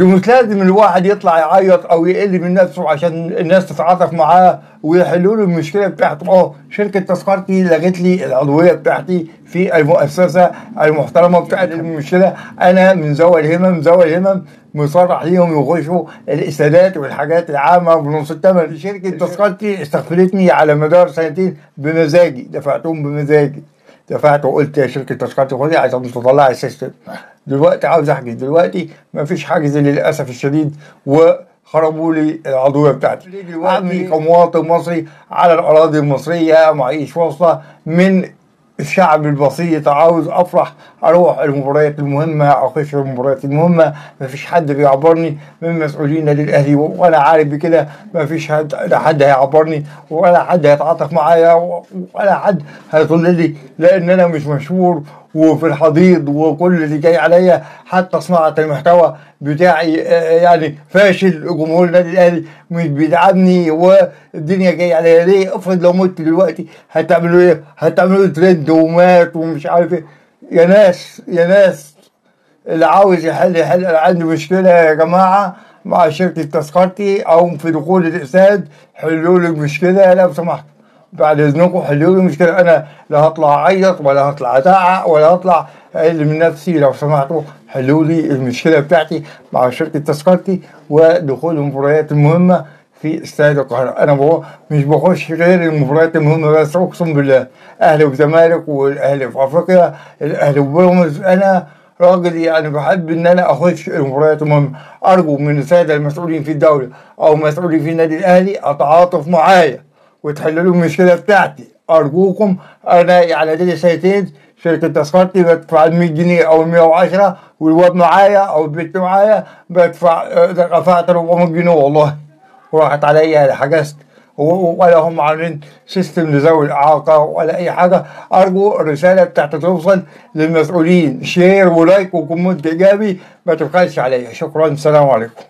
مش لازم الواحد يطلع يعيط او يقل من نفسه عشان الناس تتعاطف معاه ويحلوا له المشكله بتاعته. شركه تذكرتي لغت لي العضويه بتاعتي في المؤسسه المحترمه بتاعت المشكله. انا من ذوي الهمم مصرح ليهم يخشوا الاسدادات والحاجات العامه بنص الثمن. شركه تذكرتي استغفرتني على مدار سنتين بمزاجي، دفعتهم بمزاجي، دفعت وقلت يا شركه تذكرتي خدي عشان تطلعي السيستم. دلوقتي عاوز احجز، دلوقتي ما فيش حجز للاسف الشديد وخربوا لي العضويه بتاعتي. دلوقتي كمواطن مصري على الاراضي المصريه معيش واسطه من الشعب البسيط، عاوز افرح اروح المباريات المهمه، اخش المباريات المهمه، ما فيش حد بيعبرني من مسؤولين للاهلي، وانا عارف بكده ما فيش حد هيعبرني ولا حد هيتعاطف معايا ولا حد هيطل لي، لان انا مش مشهور وفي الحضيض وكل اللي جاي عليا حتى صناعه المحتوى بتاعي يعني فاشل. جمهور النادي الاهلي مش بيدعمني والدنيا جايه عليا ليه؟ افرض لو مت دلوقتي هتعملوا ايه؟ هتعملوا ترند ومات ومش عارف ايه. يا ناس اللي عاوز يحل انا عندي مشكله يا جماعه مع شركه تذكرتي او في دخول الاساد، حلوا لي المشكله لو سمحتوا، بعد اذنكم حلوا لي المشكله. انا لا هطلع اعيط ولا هطلع ازعق ولا هطلع اقل من نفسي، لو سمحتوا حلوا لي المشكله بتاعتي مع شركه تذكرتي ودخول المباريات المهمه في استاد القاهره. انا مش بخش غير المباريات المهمه بس، اقسم بالله، اهلي وزمالك والاهلي في افريقيا، الاهلي وبيراميدز. انا راجل يعني بحب ان انا اخش المباريات المهمه. ارجو من الساده المسؤولين في الدوله او مسؤولين في النادي الاهلي اتعاطف معايا وتحلوا له المشكله بتاعتي، ارجوكم. انا يعني دي سنتين شركه تذكرتي بدفع 100 جنيه او 110، والواد معايا او البنت معايا دفعت 400 جنيه والله، وراحت عليا حجزت ولا هم عاملين سيستم لذوي الاعاقه ولا اي حاجه. ارجو الرساله بتاعتي توصل للمسؤولين، شير ولايك وكومنت ايجابي، ما تبخلش عليا. شكرا، السلام عليكم.